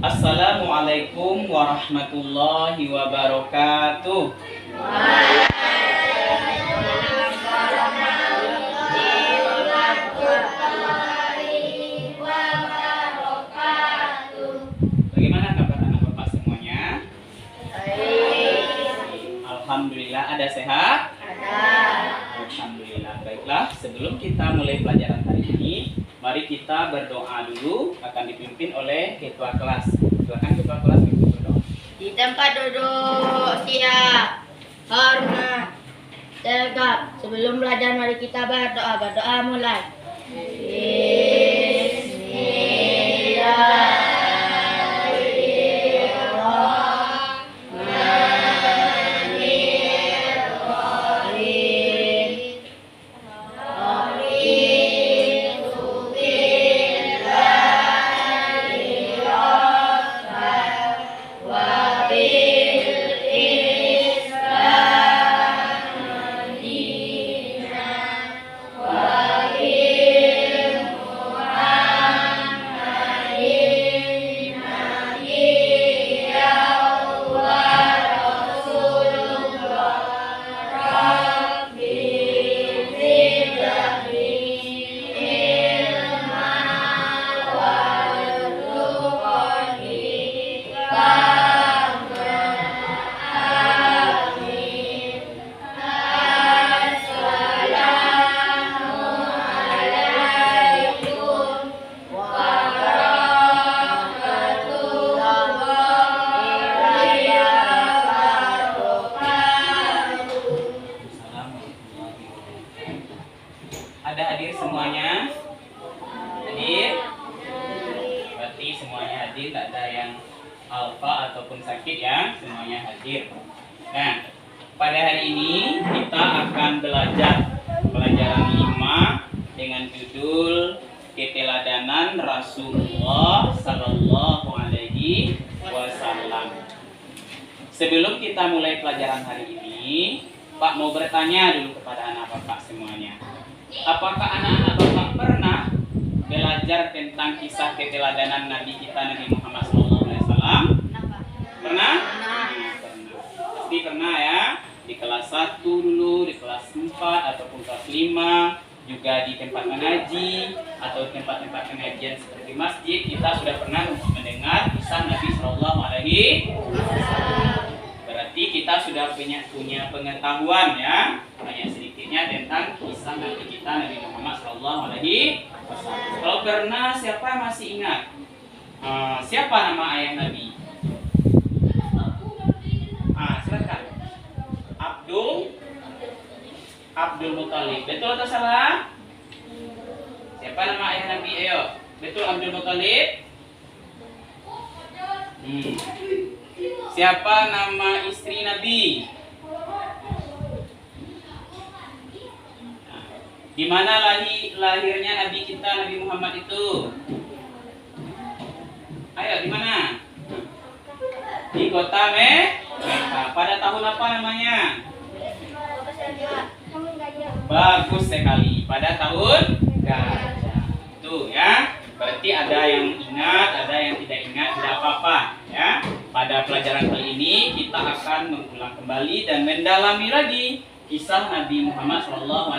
Assalamualaikum warahmatullahi wabarakatuh. Bagaimana kabar anak bapak semuanya? Alhamdulillah, ada sehat? Alhamdulillah. Baiklah, sebelum kita mulai pelajaran hari ini, mari kita berdoa dulu. Akan dipimpin oleh ketua kelas. Silakan ketua kelas berdoa. Di tempat duduk siap, hormat, tegap. Sebelum belajar mari kita berdoa. Berdoa mulai. Ada hadir semuanya? Hadir? Berarti semuanya hadir, tak ada yang alfa ataupun sakit ya, semuanya hadir. Nah, pada hari ini kita akan belajar pelajaran 5 dengan judul Keteladanan Rasulullah Sallallahu Alaihi Wasallam. Sebelum kita mulai pelajaran hari ini, Pak mau bertanya dulu kepada anak bapak semuanya. Apakah anak-anak bapak pernah belajar tentang kisah keteladanan Nabi kita Nabi Muhammad SAW? Pernah? Pernah. Pasti pernah ya. Di kelas 1 dulu, di kelas 4 ataupun kelas 5, juga di tempat mengaji atau tempat-tempat pengajian seperti masjid, kita sudah pernah mendengar kisah Nabi SAW. Berarti kita sudah punya pengetahuan ya, banyak sedikitnya tentang kisah Nabi kita Nabi Muhammad SAW. Kalau pernah, siapa yang masih ingat? Siapa nama ayah Nabi? Silakan. Abdul Muthalib. Betul atau salah? Siapa nama ayah Nabi? Ayo. Betul Abdul Muthalib? Siapa nama istri Nabi? Di mana lahirnya Nabi kita Nabi Muhammad itu? Ayo, di mana? Di kota Mekah. Pada tahun apa namanya? Bagus sekali. Pada tahun Gajah. Tuh ya. Berarti ada yang ingat, ada yang tidak ingat, tidak apa-apa ya. Pada pelajaran kali ini kita akan mengulang kembali dan mendalami lagi kisah Nabi Muhammad SAW.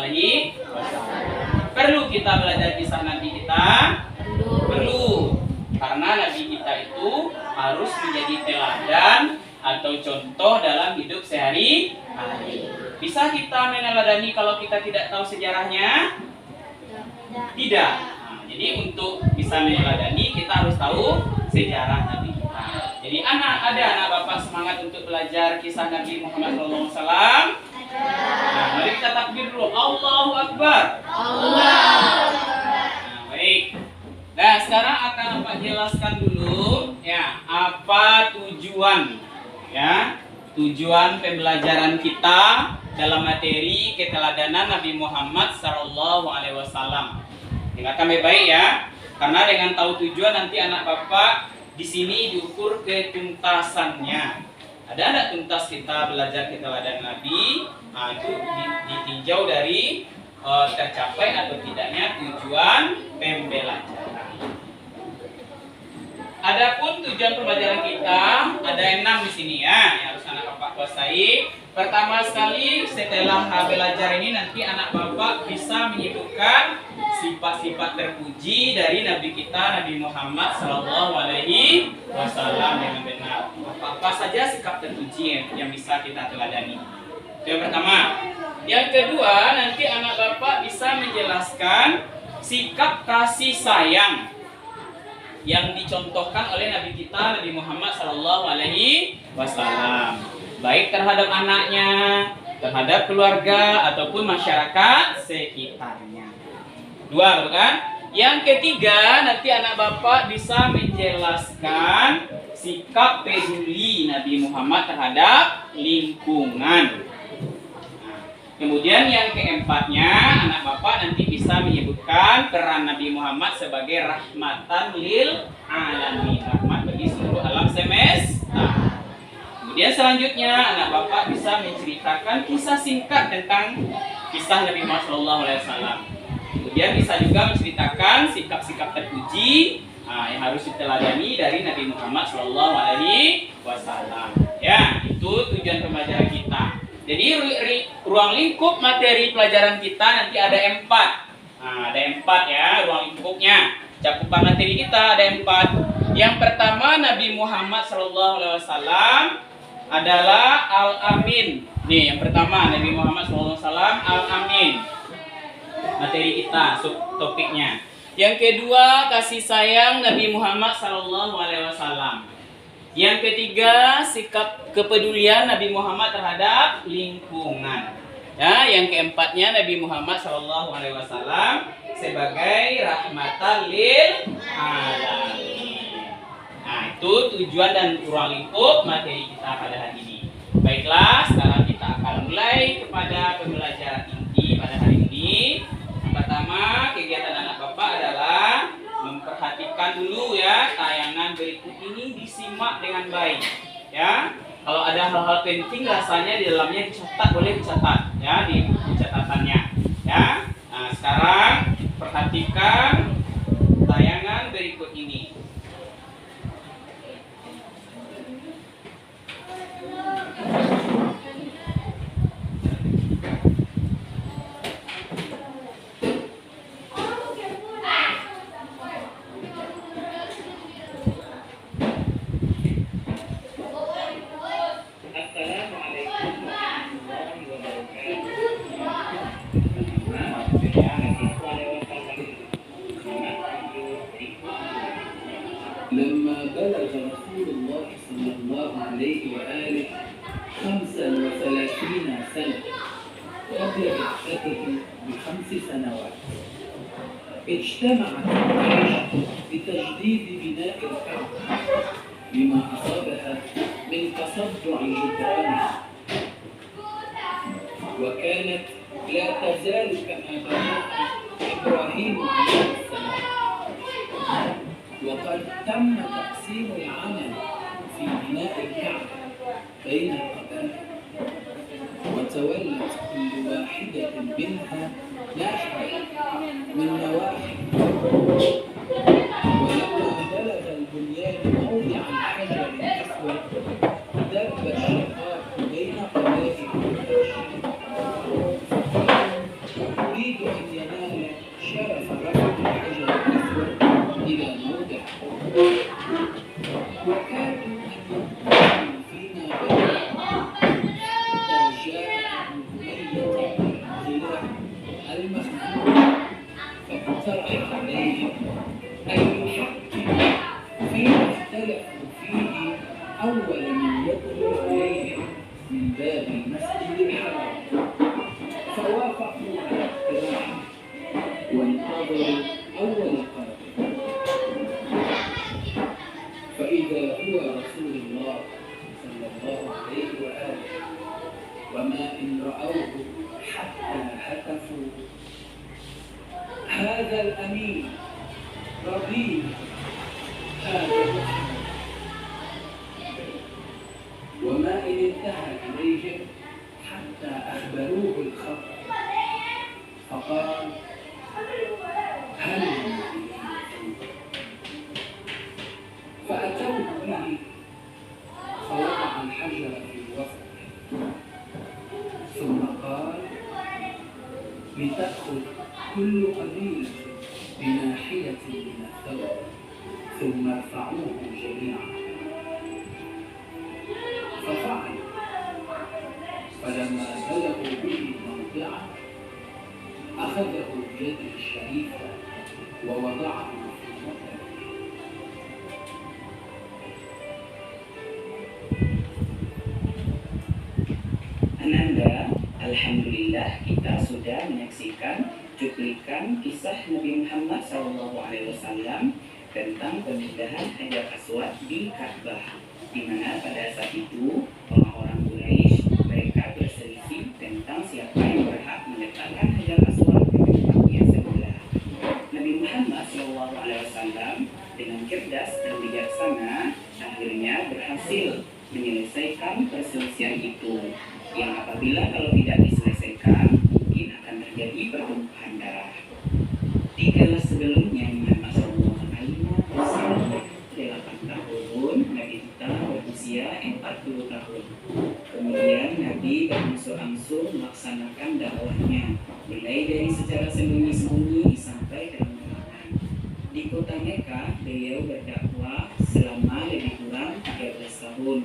Perlu kita belajar kisah Nabi kita? Perlu. Karena Nabi kita itu harus menjadi teladan atau contoh dalam hidup sehari-hari. Bisa kita meneladani kalau kita tidak tahu sejarahnya? Tidak. Jadi untuk bisa meneladani kita harus tahu sejarah Nabi kita. Jadi ada anak bapak semangat untuk belajar kisah Nabi Muhammad SAW. Nah, mari kita takbir dulu. Allahu Akbar. Baik. Nah, sekarang akan bapak jelaskan dulu ya apa tujuan pembelajaran kita dalam materi keteladanan Nabi Muhammad SAW. Dengarkan baik-baik ya, karena dengan tahu tujuan nanti anak bapak di sini diukur ketuntasannya. Ada enggak tuntas kita belajar keteladanan Nabi? Itu ditinjau dari tercapai atau tidaknya tujuan pembelajaran. Adapun tujuan pembelajaran kita ada 6 di sini ya, yang harus anak bapak kuasai. Pertama sekali, setelah belajar ini nanti anak bapak bisa menyebutkan sifat-sifat terpuji dari Nabi kita Nabi Muhammad Sallallahu Alaihi Wasallam dengan benar. Apa saja sikap terpuji yang bisa kita teladani. Itu yang pertama. Yang kedua, nanti anak bapak bisa menjelaskan sikap kasih sayang yang dicontohkan oleh Nabi kita Nabi Muhammad Sallallahu Alaihi Wasallam, baik terhadap anaknya, terhadap keluarga ataupun masyarakat sekitarnya. Dua, bukan? Yang ketiga, nanti anak bapak bisa menjelaskan sikap peduli Nabi Muhammad terhadap lingkungan. Kemudian yang keempatnya, anak bapak nanti bisa menyebutkan peran Nabi Muhammad sebagai rahmatan lil alamin, rahmat bagi seluruh alam semesta. Kemudian selanjutnya, anak bapak bisa menceritakan kisah singkat tentang kisah Nabi Muhammad SAW. Kemudian bisa juga menceritakan sikap-sikap terpuji yang harus diteladani dari Nabi Muhammad SAW. Ya, itu tujuan pembelajaran kita. Jadi ruang lingkup materi pelajaran kita nanti ada 4. Ada 4 ya ruang lingkupnya. Cakupan materi kita ada 4. Yang pertama, Nabi Muhammad SAW adalah Al-Amin. Nih, yang pertama Nabi Muhammad SAW Al-Amin. Materi kita, subtopiknya. Yang kedua, kasih sayang Nabi Muhammad SAW. Yang ketiga, sikap kepedulian Nabi Muhammad terhadap lingkungan. Ya, yang keempatnya Nabi Muhammad SAW sebagai rahmatan lil alamin. Nah, itu tujuan dan ruang lingkup materi kita pada hari ini. Baiklah, sekarang kita akan mulai kepada pembelajaran inti pada hari ini. Yang pertama, kegiatan anak bapak adalah memperhatikan dulu ya tayangan berikut ini, disimak dengan baik ya. Kalau ada hal-hal penting rasanya di dalamnya dicatat, boleh dicatat ya di catatannya ya. Nah, sekarang perhatikan tayangan berikut ini. لما بلغ رسول الله صلى الله عليه وآله 35 سنة قبل بعثته ب5 سنوات، اجتمعت قريش لتجديد بناء الكعبة لما أصابها من تصدع جدرانها، وكانت لا تزال كما بناها إبراهيم عليه السلام. وقد تم تقسيم العمل في بناء الكعبة بين القبائل، وتولت كل واحدة منها ناحية من نواحي. ولما بلغ البنيان موضع الحجر الأسود دب الشقاق بين قبائل قريش، يريد أن ينال شرف رفع الحجر الأسود إلى موضع، وكادوا أن ينقلوا فيما بينهم حتى جاء ابن أمية الخلاف المخزومي فاقترح عليهم أن يحكموا فيما اختلفوا فيه أول من يدخل عليهم من باب المسجد الحرام، فوافقوا على اقتراحه وانتظروا أول قادم، فإذا هو رسول الله صلى الله عليه وآله، وما إن رأوه حتى هتفوا: هذا الأمين رضينا، هذا محمد. وما إن انتهى إليهم حتى أخبروه الخبر، فقال: هل فأتى كل قبيلة بناحية من الثوب ثم ارفعوه جميعا. ففعل، فلما بلغوا به موضعه أخذه بيده الشريفة ووضعه في مكانه. Ananda, alhamdulillah kita sudah menyaksikan cuplikan kisah Nabi Muhammad SAW tentang pemindahan Hajar Aswad di Ka'bah, di mana pada saat itu orang-orang Quraisy mereka berselisih tentang siapa yang berhak meletakkan Hajar Aswad di tempatnya semula. Nabi Muhammad SAW dengan cerdas dan bijaksana akhirnya berhasil menyelesaikan perselisihan itu, yang apabila kalau tidak diselesaikan mungkin akan terjadi pertumpahan darah. Dikala sebelumnya Muhammad SAW usia 8 tahun, Nabi kita berusia 40 tahun. Kemudian Nabi berangsur-angsur melaksanakan dakwahnya, mulai dari secara sembunyi-sembunyi sampai terang-terangan. Di kota Mekah beliau berdakwah selama lebih kurang 13 tahun.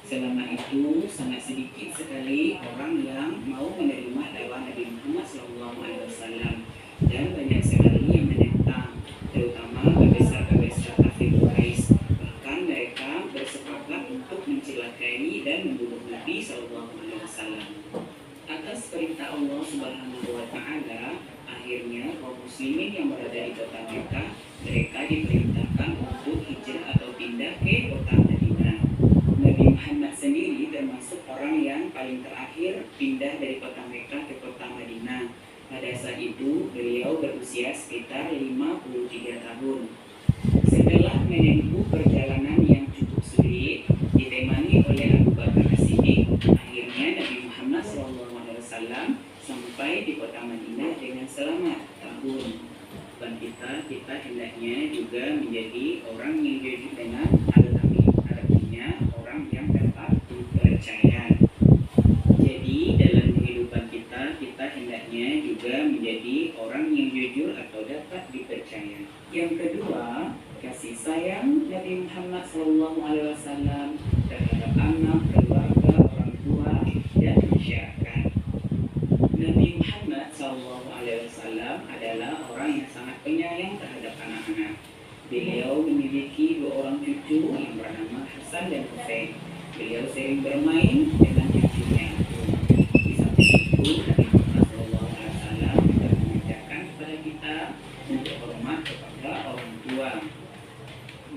Selama itu sangat sedikit sekali orang yang mau menerima dakwah Nabi Muhammad SAW, dan banyak sekali yang menentang, terutama pembesar-pembesar kafir Quraisy. Bahkan mereka bersepakat untuk mencelakai dan membunuh Nabi SAW. Atas perintah Allah Subhanahu wa Ta'ala, akhirnya kaum muslimin yang berada di kota Mekah mereka diperintahkan untuk hijrah atau pindah ke kota Madinah. Nabi Muhammad sendiri termasuk orang yang paling terakhir pindah dari kota Mekah ke kota Madinah. Pada saat itu beliau berusia sekitar 53 tahun. Setelah menempuh perjalanan yang cukup sulit ditemani oleh Abu Bakar As-Siddiq, akhirnya Nabi Muhammad SAW sampai di kota Madinah dengan selamat. Dan kita hendaknya juga menjadi orang yang jujur dengan al-amin, artinya orang yang dapat dipercaya. Jadi dalam kehidupan kita hendaknya juga menjadi orang yang jujur atau dapat dipercaya. Yang kedua, kasih sayang Nabi Muhammad SAW terhadap anak, keluarga, orang tua, dan masyarakat. Nabi Muhammad SAW adalah orang yang sangat penyayang terhadap anak-anak. Beliau memiliki 2 orang cucu yang bernama Hasan dan Husain. Beliau sering bermain dengan cucunya itu. Di samping itu, Nabi Muhammad SAW juga mengajarkan kepada kita untuk hormat kepada orang tua.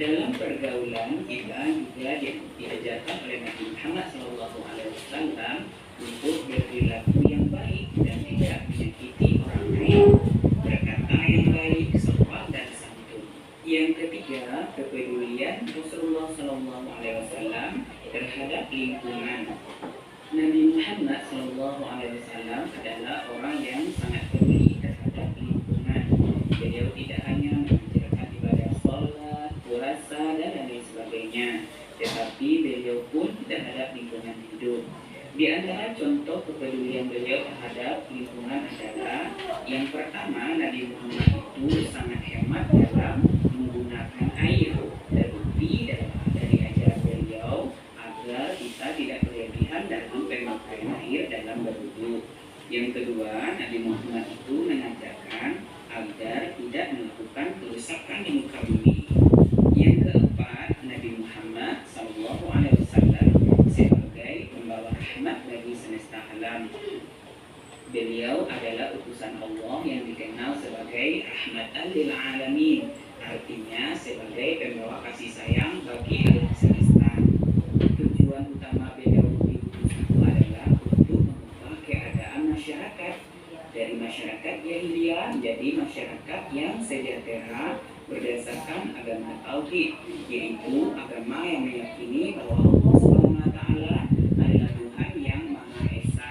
Dalam pergaulan kita juga diajarkan oleh Nabi Muhammad SAW untuk berperilaku yang baik dan tidak menyakiti orang lain, berkata yang baik, sopan dan santun. Yang ketiga, kepedulian Rasulullah SAW terhadap lingkungan. Nabi Muhammad SAW adalah orang yang sangat peduli terhadap lingkungan. Beliau tidak hanya mengajarkan ibadah sholat, puasa, dan lain sebagainya, tetapi beliau pun terhadap lingkungan hidup. Di antara contoh kepedulian beliau terhadap lingkungan adalah yang pertama, Nabi Muhammad itu sangat hemat dalam menggunakan air. Terbukti dari ajaran beliau agar kita tidak berlebihan dalam pemakaian air dalam berwudu. Yang kedua, Nabi Muhammad itu mengajarkan agar tidak melakukan kerusakan di muka bumi. Yang keempat, Nabi Muhammad SAW sebagai pembawa rahmat bagi semesta alam. Beliau adalah utusan Allah yang dikenal sebagai rahmatan lil alamin, artinya sebagai pembawa kasih sayang bagi alam semesta. Tujuan utama beliau diutus itu adalah untuk mengubah keadaan masyarakat dari masyarakat jahiliyah menjadi masyarakat yang sejahtera berdasarkan agama tauhid, yaitu agama yang meyakini bahwa Allah Subhanahu wa Ta'ala adalah Tuhan yang Maha Esa.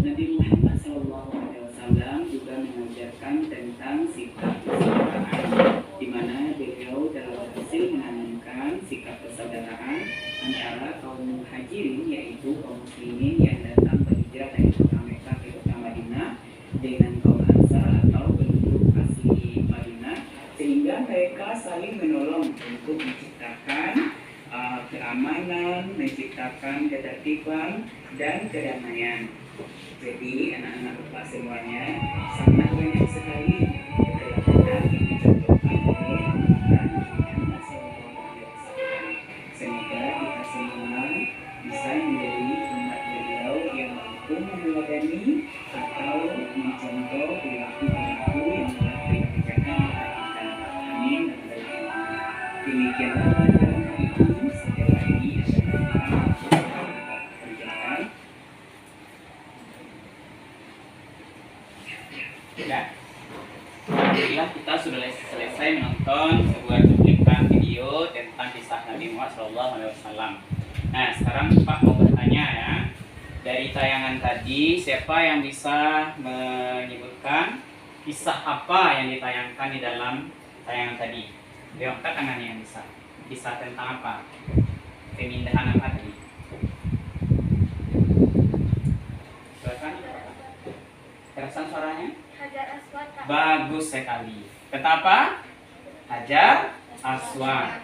Nabi Muhammad SAW juga mengajarkan tentang sikap persaudaraan, di mana beliau telah berhasil menanamkan sikap persaudaraan antara kaum muhajirin, yaitu kaum muslimin yang datang berhijrah dari kota Mekah ke kota Madinah, dengan kaum Ansar atau penduduk untuk menciptakan keamanan, menciptakan ketertiban dan kedamaian. Jadi anak-anak Bapak semuanya sangat banyak sekali keteladanan yang dicontohkan oleh Nabi Muhammad SAW. Semoga kita semua bisa menjadi umat beliau yang mampu meneladani atau mencontoh perilaku-perilaku yang telah beliau kerjakan kepada kita. Amin. Demikianlah pelajaran hari ini. Setelah ini akan kita kerjakan. Ya. Alhamdulillah kita sudah selesai menonton sebuah cuplikan video tentang kisah Nabi Muhammad SAW. Nah, sekarang Pak mau bertanya ya. Dari tayangan tadi, siapa yang bisa menyebutkan kisah apa yang ditayangkan di dalam tayangan tadi? Dia angkat tangannya yang bisa. Kisah tentang apa? Pemindahan apa tadi? Silakan. Kerasan suaranya? Hajar Aswad. Bagus sekali. Kata apa? Hajar Aswad.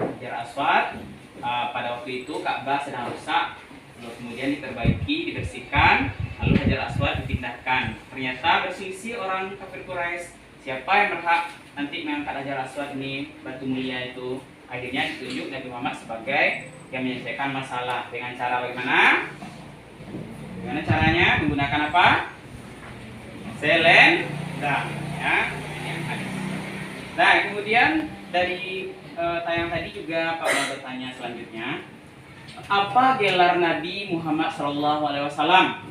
Hajar Aswad. Pada waktu itu Ka'bah sedang rusak, lalu kemudian diperbaiki, dibersihkan, lalu Hajar Aswad dipindahkan. Ternyata berselisih orang kafir Quraisy, siapa yang berhak nanti mengangkat Hajar Aswad ini, batu mulia itu. Akhirnya ditunjuk Nabi Muhammad sebagai yang menyelesaikan masalah. Dengan cara bagaimana? Bagaimana caranya? Menggunakan apa? Selendang, ya. Nah, kemudian dari tayang tadi juga Pak mau bertanya selanjutnya, apa gelar Nabi Muhammad SAW?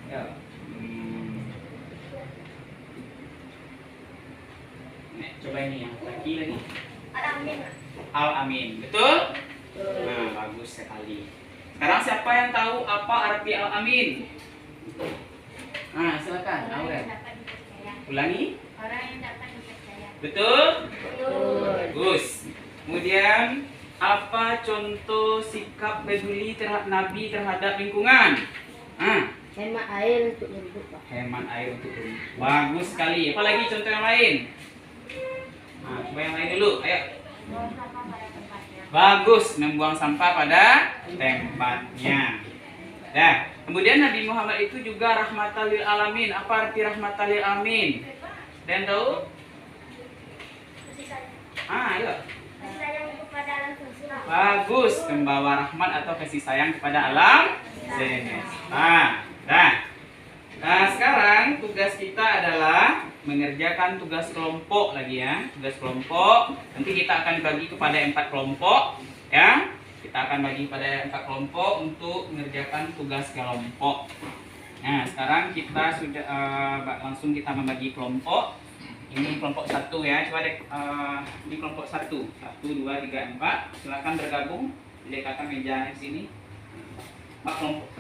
Ya. Nih, coba ini yang lagi. Al-Amin. Al-Amin, betul? Nah, bagus sekali. Sekarang siapa yang tahu apa arti Al-Amin? Nah, silakan, Aurel. Ulangi. Orang yang dapat dipercaya. Betul? Betul. Bagus. Kemudian, apa contoh sikap peduli terhadap Nabi terhadap lingkungan? Hemat air untuk hidup, Pak. Hemat air untuk hidup. Bagus sekali. Apa lagi contoh yang lain? Coba yang lain dulu. Ayo. Buang sampah pada tempatnya. Bagus, membuang sampah pada tempatnya. Nah, kemudian Nabi Muhammad itu juga rahmatan lil alamin. Apa arti rahmatan lil alamin? Dan tahu? Kasih sayang. Ayo. Kasih sayang kepada alam semesta. Bagus, membawa rahmat atau kasih sayang kepada alam semesta. Nah, sekarang tugas kita adalah mengerjakan tugas kelompok lagi ya. Tugas kelompok. Nanti kita akan bagi kepada 4 kelompok, ya. Kita akan bagi pada 4 kelompok untuk mengerjakan tugas kelompok. Nah, sekarang kita sudah langsung kita membagi kelompok. Ini kelompok 1 ya. Coba deh, ini kelompok 1. 1, 2, 3, 4. Silakan bergabung. Dekatkan meja di sini. Pak kelompok,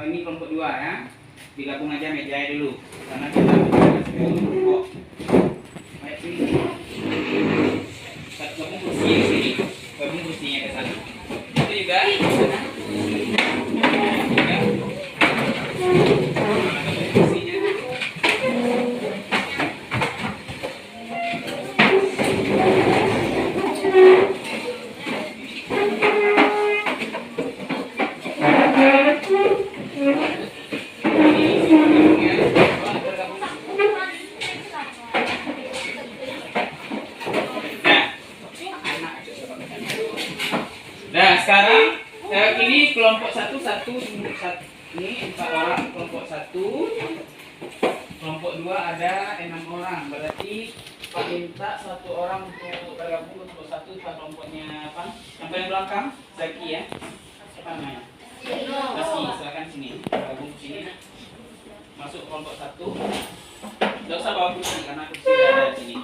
ini kelompok 2 ya. Digabung aja mejanya dulu. Karena kita bertugas kelompok. Baik sini. Gabung kursi di sini. Gabung kursinya ke sana. Itu juga. Nah, sekarang ini kelompok 1 ini 4 orang kelompok 1. Kelompok 2 ada 6 orang. Berarti Pak minta 1 orang untuk bergabung untuk 1 kelompoknya apa? Yang paling belakang, Zaki ya. Siapa namanya? Zaki, silakan sini. Bergabung sini. Masuk kelompok 1. Tidak usah bawa kursi karena kursi ada di sini.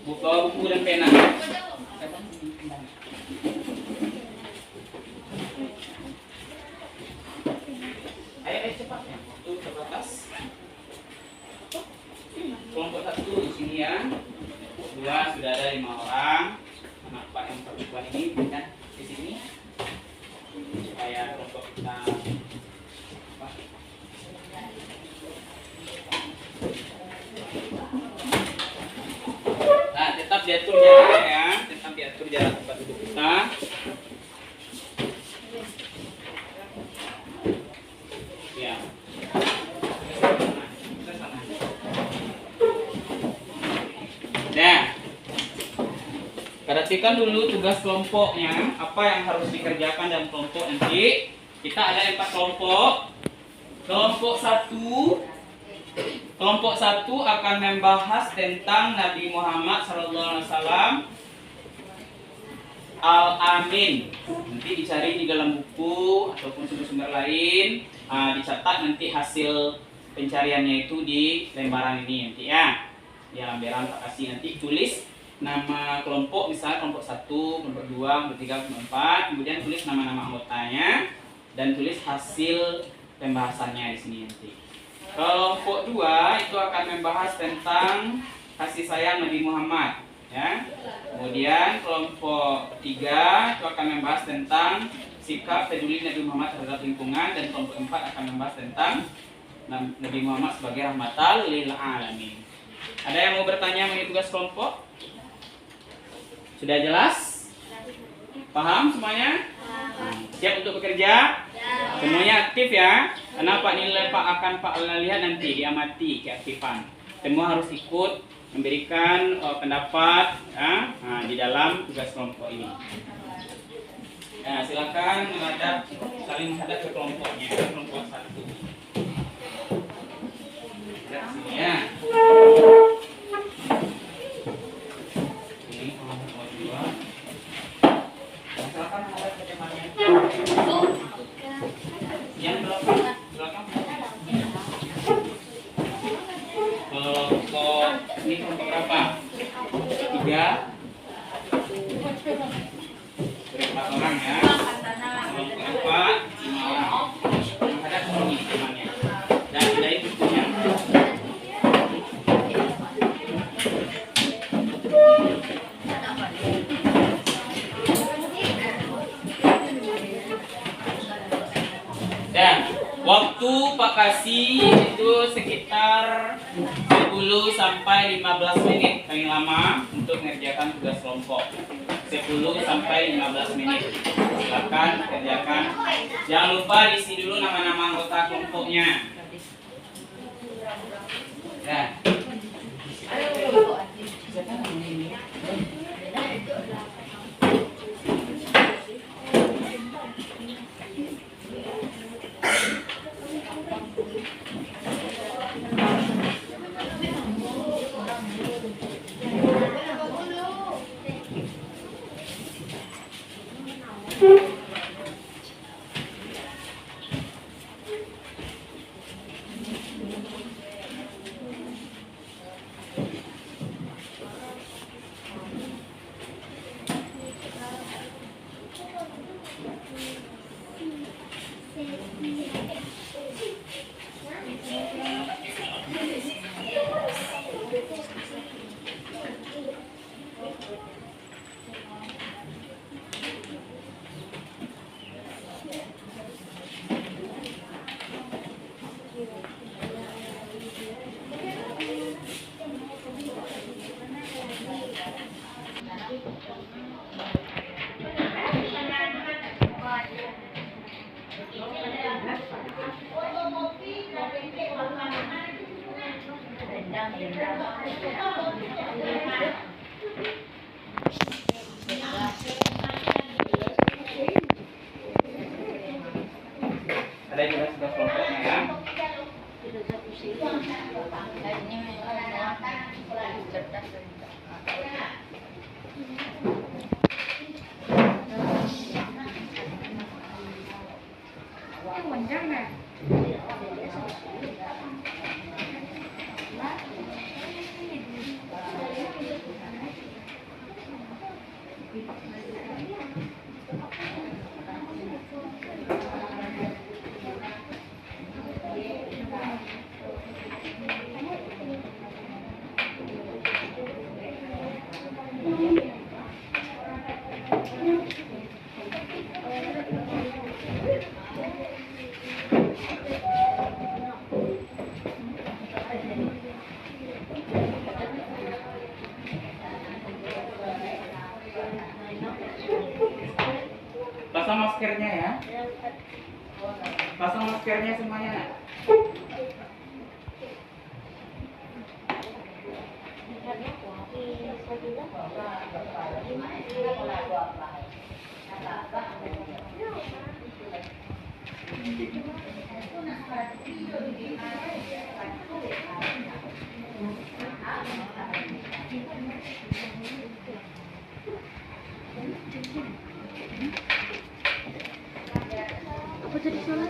Bawa buku dan pena. Ayo cepat ya. Waktu terbatas. Kelompok 1 di sini ya. 2 sudah ada 5 orang. Anak Pak yang perempuan ini pindah di sini. Supaya kelompok kita nah, tetap diatur jaraknya ya. Perhatikan dulu tugas kelompoknya, apa yang harus dikerjakan dalam kelompok nanti. Kita ada 4 kelompok. Kelompok 1 akan membahas tentang Nabi Muhammad SAW Al-Amin. Nanti dicari di dalam buku ataupun sumber-sumber lain. Dicatat nanti hasil pencariannya itu di lembaran ini nanti ya. Di lembaran tak kasih nanti tulis nama kelompok, misalnya kelompok 1, kelompok 2, kelompok 3, kelompok 4, kemudian tulis nama-nama anggotanya dan tulis hasil pembahasannya di sini nanti. Kelompok 2 itu akan membahas tentang kasih sayang Nabi Muhammad ya. Kemudian kelompok 3 itu akan membahas tentang sikap peduli Nabi Muhammad terhadap lingkungan, dan kelompok 4 akan membahas tentang Nabi Muhammad sebagai rahmatan lil alamin. Ada yang mau bertanya mengenai tugas kelompok? Sudah jelas? Paham semuanya? Siap untuk bekerja? Semuanya aktif ya. Kenapa nilai akan Pak lihat nanti diamati keaktifan. Semua harus ikut memberikan pendapat ya, di dalam tugas kelompok ini. Nah, silakan saling menghadap ke kelompoknya, kelompok 1. Lihat sini ya. Yang belakang. Kelompok ini kelompok berapa? 3. Berapa orang ya? Kelompok 4, 5 orang. Menghadap ke sini temannya. Dan dari bukunya. Dan waktu Pak kasih itu sekitar 10 sampai 15 menit paling lama untuk mengerjakan tugas kelompok. 10 sampai 15 menit. Silakan kerjakan. Jangan lupa isi dulu nama-nama anggota kelompoknya. Ya. Ada yang sudah kelompoknya ya. Pasang maskernya ya. Pasang maskernya semuanya. Apa tadi salah?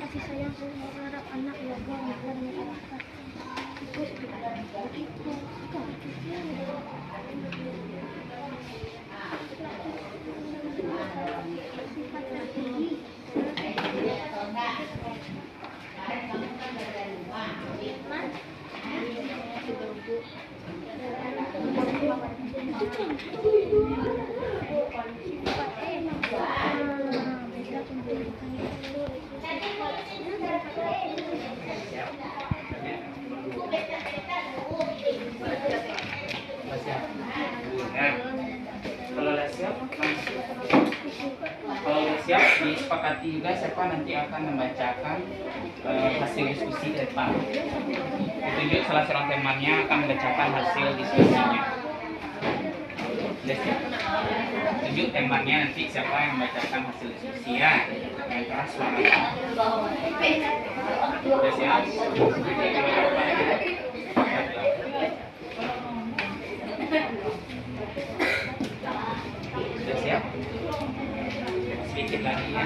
Kasih sayang terhadap anak ya Allah dan masyarakat. Kalau udah siap, disepakati juga siapa nanti akan membacakan hasil diskusi ke depan. Ditunjuk salah seorang temannya akan membacakan hasil diskusinya. Udah siap? Tunjuk temannya nanti siapa yang membacakan hasil diskusi ya. Yang keras suaranya. Udah siap? Sudah siap? Sedikit lagi ya.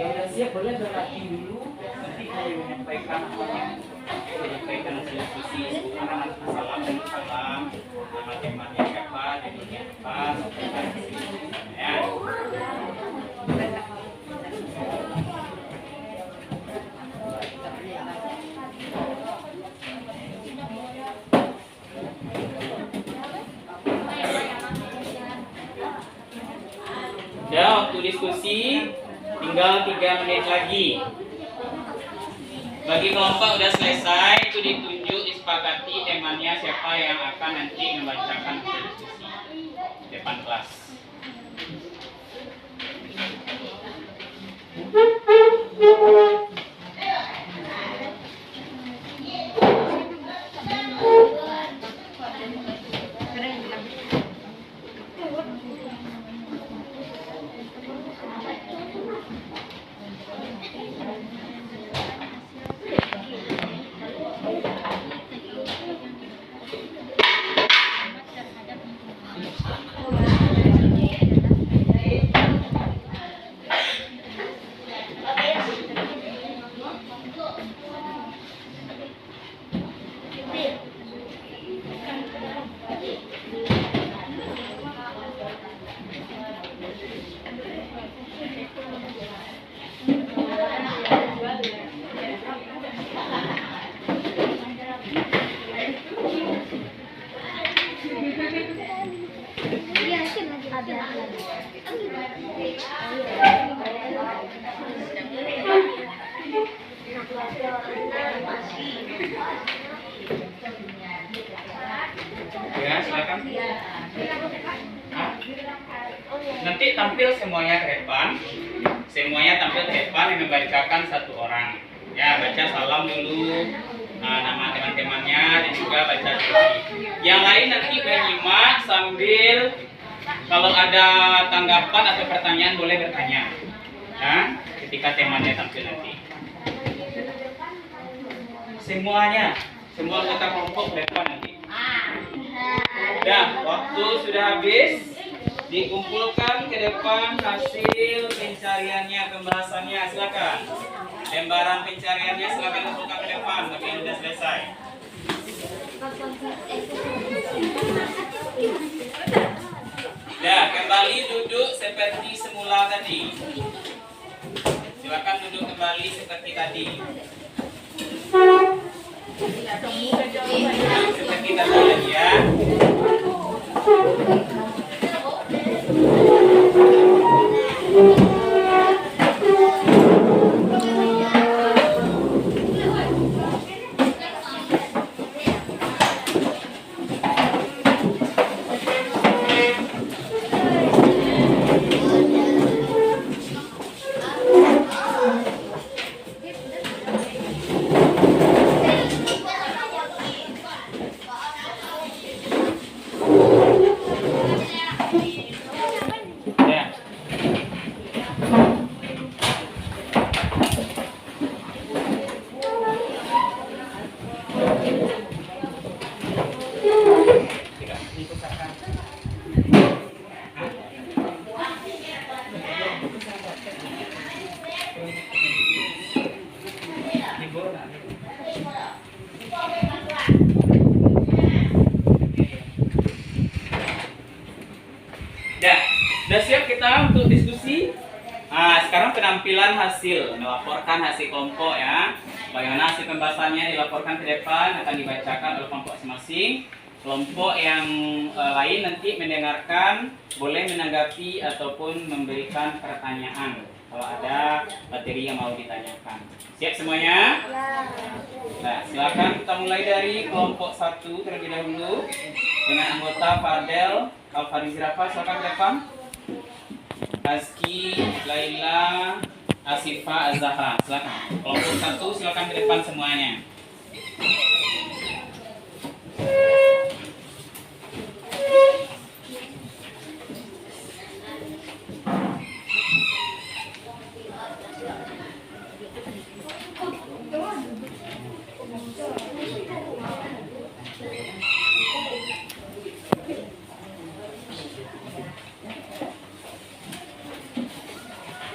Ya udah siap, boleh berlatih dulu. Nanti saya menyampaikan hasil diskusi sekarang masalah nama temanya siapa, judulnya apa, sampaikan hasil diskusinya ya. Ya, waktu diskusi tinggal 3 menit lagi. Bagi kelompok udah selesai, itu ditunjuk, disepakati temannya siapa yang akan nanti membacakan hasil diskusi depan kelas. tampil semuanya ke depan. Semuanya tampil ke depan yang membacakan satu orang. Ya, baca salam dulu. Nama teman-temannya dan juga baca deskripsi. Yang lain nanti menyimak sambil kalau ada tanggapan atau pertanyaan boleh bertanya. Ya, ketika temanya tampil nanti. Semuanya, semua anggota kelompok ke depan nanti. Ya, waktu sudah habis. Dikumpulkan ke depan hasil pencariannya, pembahasannya. Silakan. Lembaran pencariannya silakan kumpulkan ke depan bagi yang sudah selesai. Ya, kembali duduk seperti semula tadi. Silakan duduk kembali seperti tadi. Seperti tadi lagi ya. Sudah siap kita untuk diskusi? Sekarang penampilan hasil, melaporkan hasil kelompok ya. Bagaimana hasil pembahasannya dilaporkan ke depan, akan dibacakan oleh kelompok masing-masing. Kelompok yang lain nanti mendengarkan, boleh menanggapi ataupun memberikan pertanyaan kalau ada materi yang mau ditanyakan. Siap semuanya? Nah, silakan kita mulai dari kelompok 1 terlebih dahulu dengan anggota Fadel, Al-Fariz Rafa, silakan ke depan. Azki, Laila, Asifa, Az-Zahra, silakan. Kelompok 1 silakan ke depan semuanya.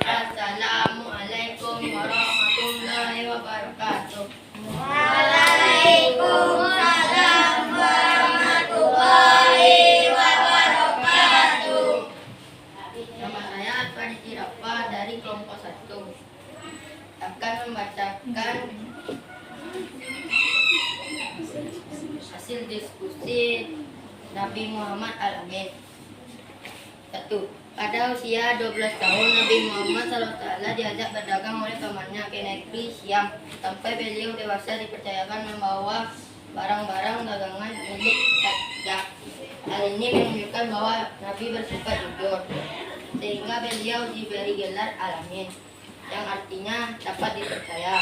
Assalamualaikum warahmatullahi wabarakatuh. Waalaikumsalam warahmatullahi wabarakatuh. Nama saya Al-Fariz Rafa dari kelompok 1. Akan membacakan hasil diskusi Nabi Muhammad Al-Amin. 1. Pada usia 12 tahun, Nabi Muhammad SAW diajak berdagang oleh pamannya ke negeri Syam. Sampai beliau dewasa dipercayakan membawa barang-barang dagangan milik raja. Hal ini menunjukkan bahwa Nabi bersifat jujur, sehingga beliau diberi gelar Al-Amin, yang artinya dapat dipercaya.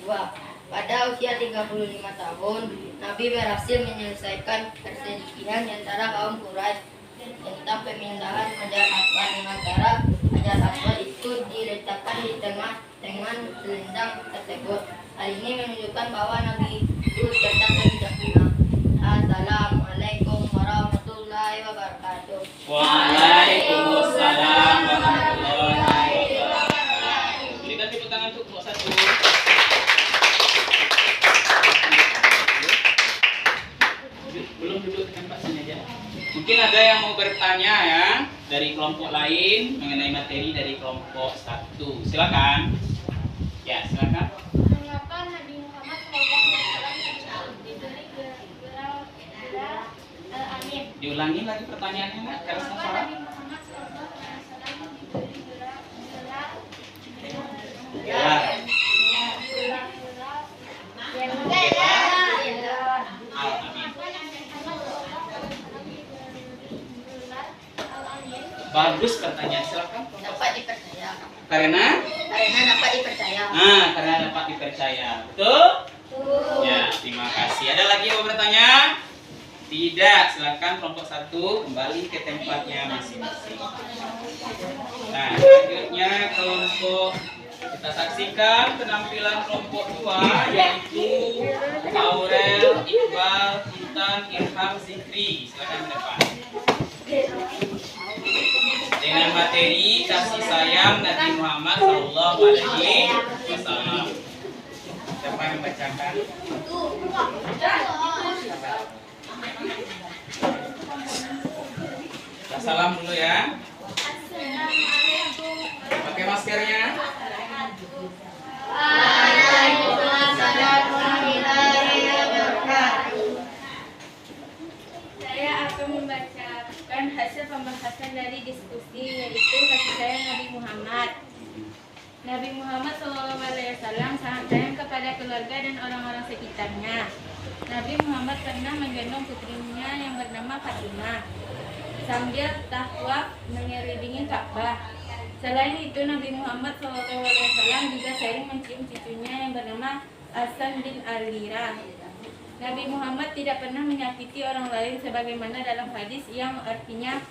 2. Pada usia 35 tahun, Nabi berhasil menyelesaikan perselisihan antara kaum Quraisy tentang pemindahan Hajar Aswad, dengan cara Hajar Aswad itu diletakkan di tengah-tengah selendang tersebut. Hal ini menunjukkan bahwa Nabi itu cerdas dan bijaksana. Assalamualaikum warahmatullahi wabarakatuh. Waalaikumsalam warahmatullahi wabarakatuh. Berikan tepuk tangan untuk kelompok 1. Belum duduk di tempat sini aja. Mungkin ada yang mau bertanya ya dari kelompok lain mengenai materi dari kelompok 1. Silakan. Ya, silakan. Mengapa Nabi Muhammad SAW diberi gelar Al-Amin? Diulangi lagi pertanyaannya, Nak, karena Mengapa salah. Nabi Muhammad SAW diberi gelar Bagus Karena dapat dipercaya. karena dapat dipercaya. Betul? Ya, terima kasih. Ada lagi yang mau bertanya? Tidak, silakan kelompok 1 kembali ke tempatnya masing-masing. Nah, selanjutnya kelompok kita saksikan penampilan kelompok 2 yaitu Aurel, Iqbal, Intan, Irham, Zikri. Silakan ke depan. Dengan materi kasih sayang Nabi Muhammad Sallallahu Alaihi Wasallam. Siapa yang membacakan? Salam dulu ya. Assalamualaikum. Pakai maskernya. Saya akan membacakan hasil pembahasan dari diskusi yaitu kasih sayang Nabi Muhammad. Nabi Muhammad SAW sangat sayang kepada keluarga dan orang-orang sekitarnya. Nabi Muhammad pernah menggendong putrinya yang bernama Fatimah sambil tawaf mengelilingi Ka'bah. Selain itu, Nabi Muhammad SAW juga sering mencium cucunya yang bernama Hasan bin Alira. Nabi Muhammad tidak pernah menyakiti orang lain sebagaimana dalam hadis yang artinya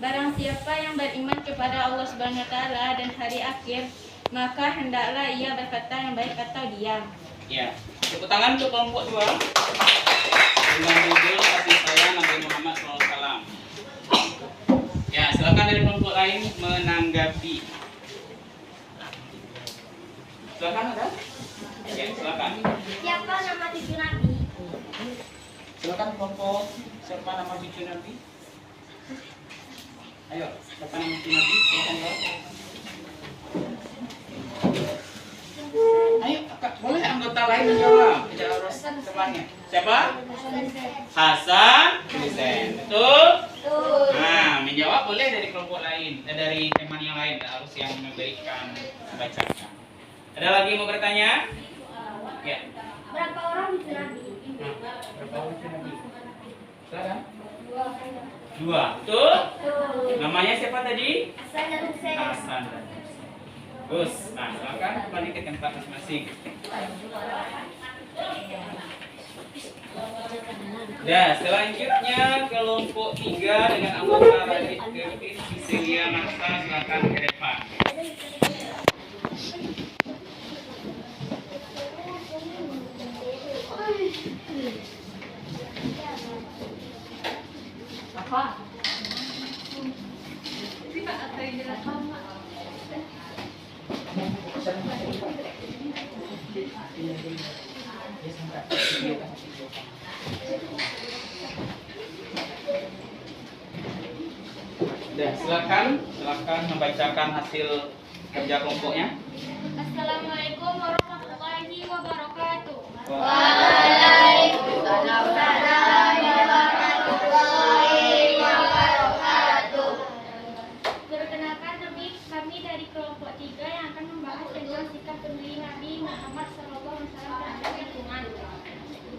barang siapa yang beriman kepada Allah Subhanahu wa taala dan hari akhir, maka hendaklah ia berkata yang baik atau diam. Ya, tepuk tangan untuk kelompok 2 dengan judul kasih sayang Nabi Muhammad SAW. Ya, silakan dari kelompok lain menanggapi. Silakan ada? Ya, silakan. Siapa nama cucu Nabi? Silakan kelompok siapa nama cucu Nabi? Ayo, siapa nama cucu Nabi? Silakan jawab. Ayo, boleh anggota lain menjawab. Tidak harus temannya. Siapa? Hasan Hussein. Betul? Nah, menjawab boleh dari kelompok lain, dari teman yang lain, tidak harus yang memberikan membacakan. Ada lagi yang mau bertanya? Ya. Berapa orang cucu Nabi? Berapa orang cucu Nabi? Silakan. 2. Betul? Namanya siapa tadi? Hasan dan Hussein. Hasan dan Hussein. Terus, nah silakan kembali ke tempat masing-masing. Nah, selanjutnya kelompok 3 dengan anggota Radit Kevin, Cecilia, Marta, silakan ke depan. Silakan membacakan hasil kerja kelompoknya. Assalamualaikum warahmatullahi wabarakatuh. Waalaikumsalam warahmatullahi wabarakatuh. Perkenalkan kami dari kelompok 3 yang akan membahas tentang sikap peduli Nabi Muhammad SAW terhadap lingkungan.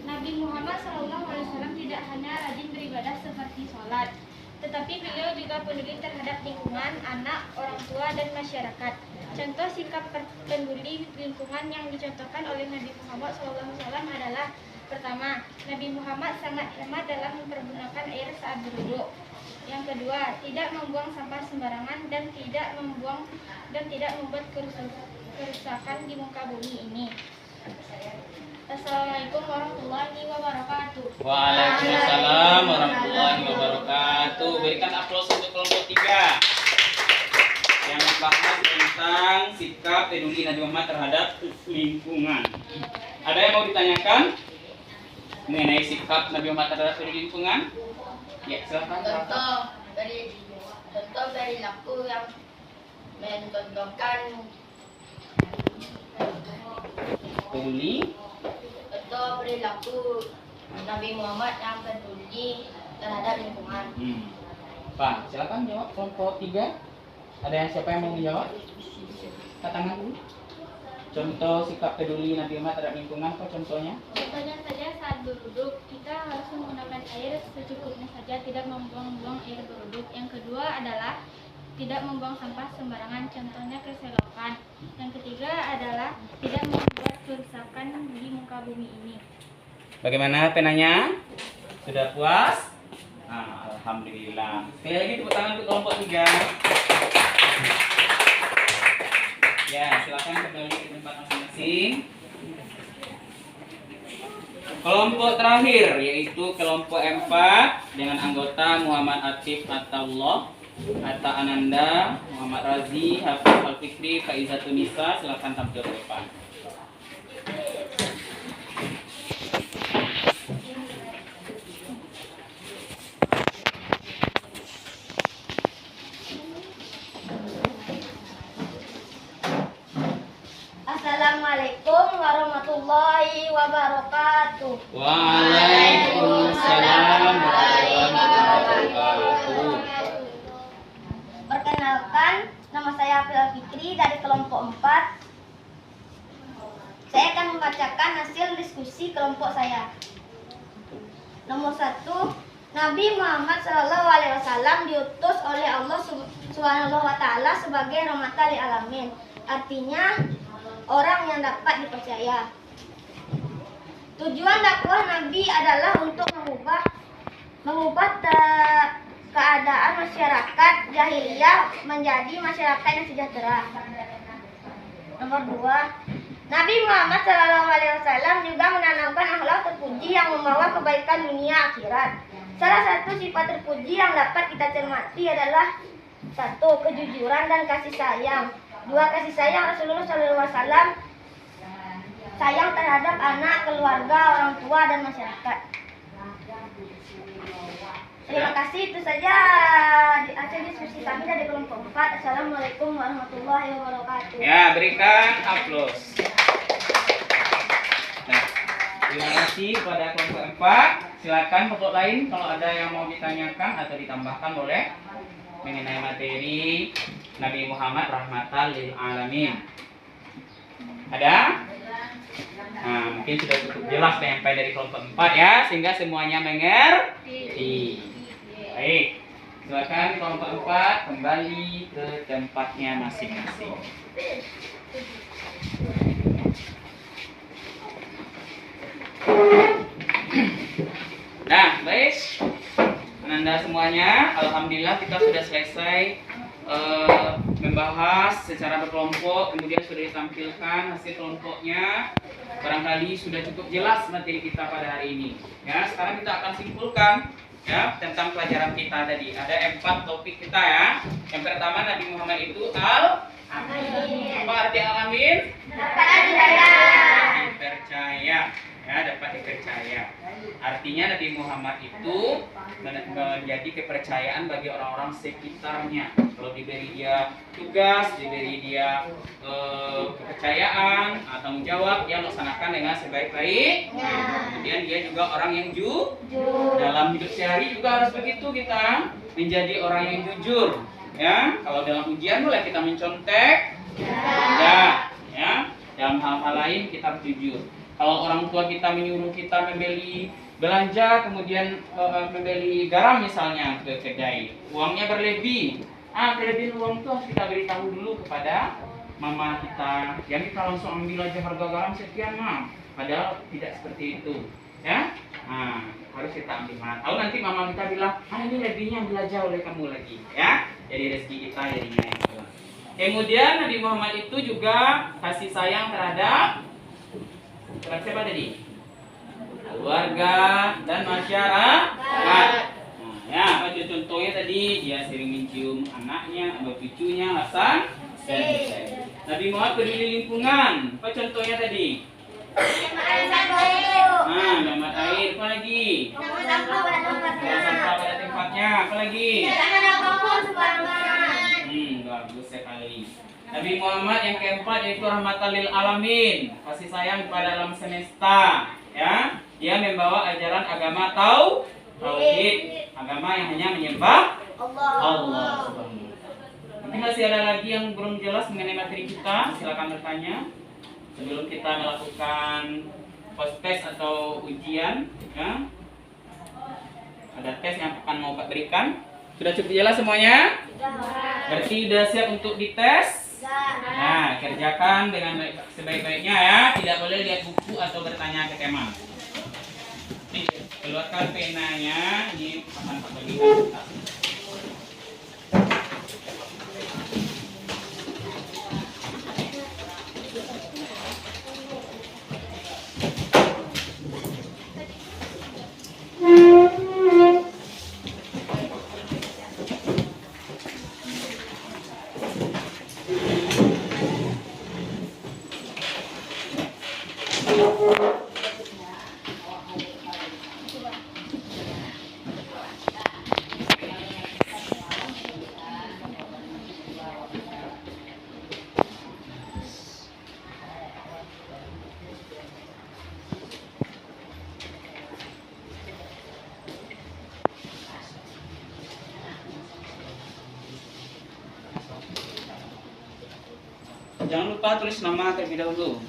Nabi Muhammad SAW tidak hanya rajin beribadah seperti sholat, tetapi beliau juga peduli terhadap lingkungan, anak, orang tua, dan masyarakat. Contoh sikap peduli lingkungan yang dicontohkan oleh Nabi Muhammad SAW adalah: pertama, Nabi Muhammad sangat hemat dalam mempergunakan air saat berwudu. Yang kedua, tidak membuang sampah sembarangan dan tidak membuat kerusakan di muka bumi ini. Assalamualaikum warahmatullahi wabarakatuh. Waalaikumsalam warahmatullahi wabarakatuh. Berikan aplaus untuk kelompok 3 yang membahas tentang sikap peduli Nabi Muhammad terhadap lingkungan. Ada yang mau ditanyakan mengenai sikap Nabi Muhammad terhadap peduli lingkungan? Ya, silakan. Contoh dari laku yang mencontohkan Peduli. contoh perilaku Nabi Muhammad yang peduli terhadap lingkungan. Pak, silakan jawab kelompok 3. Ada yang siapa yang mau menjawab? Angkat tangan dulu. Contoh sikap peduli Nabi Muhammad terhadap lingkungan, apa contohnya? Contohnya saja saat berwuduk, kita harus menggunakan air secukupnya saja, tidak membuang-buang air berwuduk. Yang kedua adalah tidak membuang sampah sembarangan, contohnya ke selokan. Yang ketiga adalah tidak membuat kerusakan di muka bumi ini. Bagaimana penanya? Sudah puas? Alhamdulillah. Sekali lagi tepuk tangan untuk kelompok 3. Ya, silakan kembali ke tempat masing-masing. Kelompok terakhir yaitu kelompok 4 dengan anggota Muhammad Atif Attallah, Atta Ananda, Muhammad Razi, Hafiz Al-Fikri, Faizatun Nisa. Silakan tampil ke depan. Assalamualaikum warahmatullahi wabarakatuh. Waalaikumsalam warahmatullahi wabarakatuh. Perkenalkan, nama saya Hafiz Al-Fikri dari kelompok 4. Saya akan membacakan hasil diskusi kelompok saya. Nomor 1, Nabi Muhammad SAW diutus oleh Allah Subhanahu wa Ta'ala sebagai rahmatan lil alamin. Artinya orang yang dapat dipercaya. Tujuan dakwah Nabi adalah untuk mengubah keadaan masyarakat jahiliyah menjadi masyarakat yang sejahtera. Nomor 2, Nabi Muhammad SAW juga menanamkan akhlak terpuji yang membawa kebaikan dunia akhirat. Salah satu sifat terpuji yang dapat kita cermati adalah 1, kejujuran dan kasih sayang. 2, kasih sayang Rasulullah SAW, sayang terhadap anak, keluarga, orang tua, dan masyarakat. Terima kasih, itu saja hasil diskusi kami dari kelompok 4. Assalamualaikum warahmatullahi wabarakatuh. Ya, berikan aplaus. Nah, terima kasih kepada kelompok 4. Silakan kelompok lain kalau ada yang mau ditanyakan atau ditambahkan boleh mengenai materi Nabi Muhammad rahmatan lil alamin. Ada? Nah, mungkin sudah cukup jelas sampai dari kelompok 4 ya, sehingga semuanya mengerti. Baik, silakan kelompok 4 kembali ke tempatnya masing-masing. Nah, baik. Anda semuanya, alhamdulillah kita sudah selesai membahas secara berkelompok, kemudian sudah ditampilkan hasil kelompoknya. Barangkali sudah cukup jelas materi kita pada hari ini. Ya, sekarang kita akan simpulkan ya tentang pelajaran kita tadi. Ada 4 topik kita ya. Yang pertama, Nabi Muhammad itu al-amin. Apa arti al-amin? Dapat dipercaya. Dipercaya. Ya, dapat dipercaya. Artinya Nabi Muhammad itu menjadi kepercayaan bagi orang-orang sekitarnya. Kalau diberi dia tugas, diberi dia kepercayaan atau tanggung jawab, dia laksanakan dengan sebaik-baiknya. Kemudian dia juga orang yang jujur. Dalam hidup sehari juga harus begitu, kita menjadi orang yang jujur. Ya, kalau dalam ujian boleh kita mencontek, tidak. Ya, dalam hal-hal lain kita harus jujur. Kalau orang tua kita menyuruh kita membeli belanja, kemudian membeli garam misalnya ke kedai, uangnya berlebih. Berlebih uang itu harus kita beritahu dulu kepada mama kita. Jangan kita langsung ambil aja harga garam sekian, Mam. Padahal tidak seperti itu. Ya, harus kita ambil mana. Tahu nanti mama kita bilang, ini lebihnya ambil aja oleh kamu lagi. Ya, jadi rezeki kita jadinya itu. Kemudian Nabi Muhammad itu juga kasih sayang terhadap siapa tadi? Keluarga dan masyarakat. Ya, apa contohnya tadi? Dia sering mencium anaknya atau cucunya, Hasan dan Husain. Nabi Muhammad peduli lingkungan. Apa contohnya tadi? Damat air. Apa lagi? Buang sampah pada tempatnya. Apa lagi? Bagus sekali. Nabi Muhammad yang keempat yaitu rahmatan lil alamin, kasih sayang kepada alam semesta. Ya, dia membawa ajaran agama tauhid, agama yang hanya menyembah Allah Subhanahu. Mungkin masih ada lagi yang belum jelas mengenai materi kita, silakan bertanya sebelum kita melakukan post test atau ujian. Ya, ada tes yang akan mau berikan. Sudah cukup jelas semuanya? Berarti udah siap untuk dites? Nah, kerjakan dengan sebaik-baiknya ya. Tidak boleh lihat buku atau bertanya ke teman. Nih, keluarkan penanya. Ini akan pakai lihat. Jangan lupa tulis nama terlebih dahulu.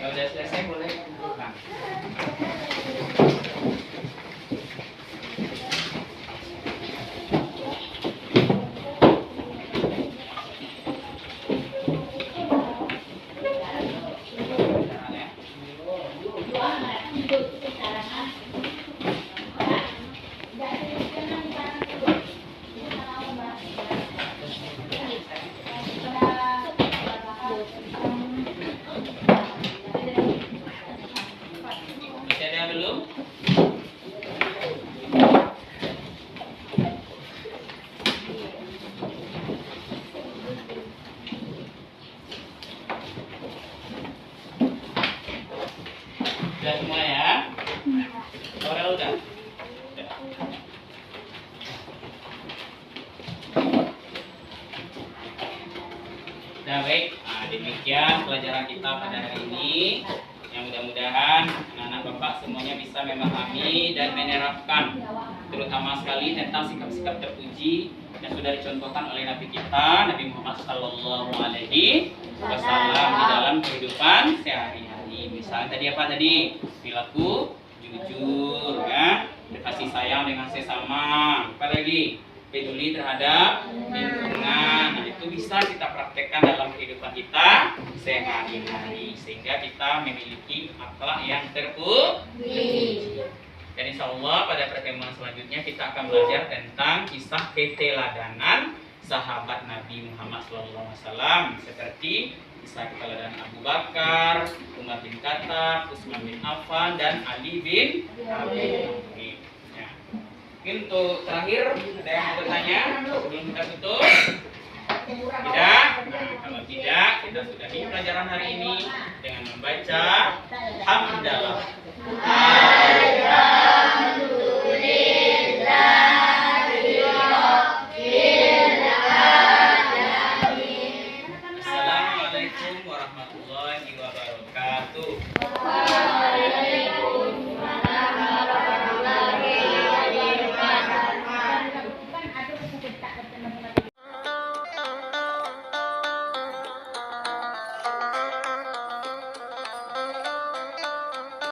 Kalau udah selesai boleh pulang. Masih ada yang belum? Sudah semua ya? Aurel udah? Udah. Nah baik, demikian pelajaran kita pada hari ini. Yang mudah-mudahan anak-anak bapak semuanya bisa memahami dan menerapkan, terutama sekali tentang sikap-sikap terpuji yang sudah dicontohkan oleh Nabi kita, Nabi Muhammad Sallallahu Alaihi Wasallam di dalam kehidupan sehari-hari. Misalnya tadi apa tadi? Perilaku jujur, ya, kasih sayang dengan sesama. Apa lagi? Peduli terhadap lingkungan. Nah, itu bisa kita praktekkan dalam kehidupan kita sehari-hari sehingga kita memiliki akhlak yang terpuji. Dan insya Allah pada pertemuan selanjutnya kita akan belajar tentang kisah keteladanan sahabat Nabi Muhammad SAW seperti kisah keteladanan Abu Bakar, Umar bin Khattab, Utsman bin Affan, dan Ali bin Abi Thalib. Ya. Mungkin untuk terakhir ada yang mau bertanya sebelum kita tutup? Tidak? Nah, kalau tidak, kita sudahi pelajaran hari ini dengan membaca hamdalah.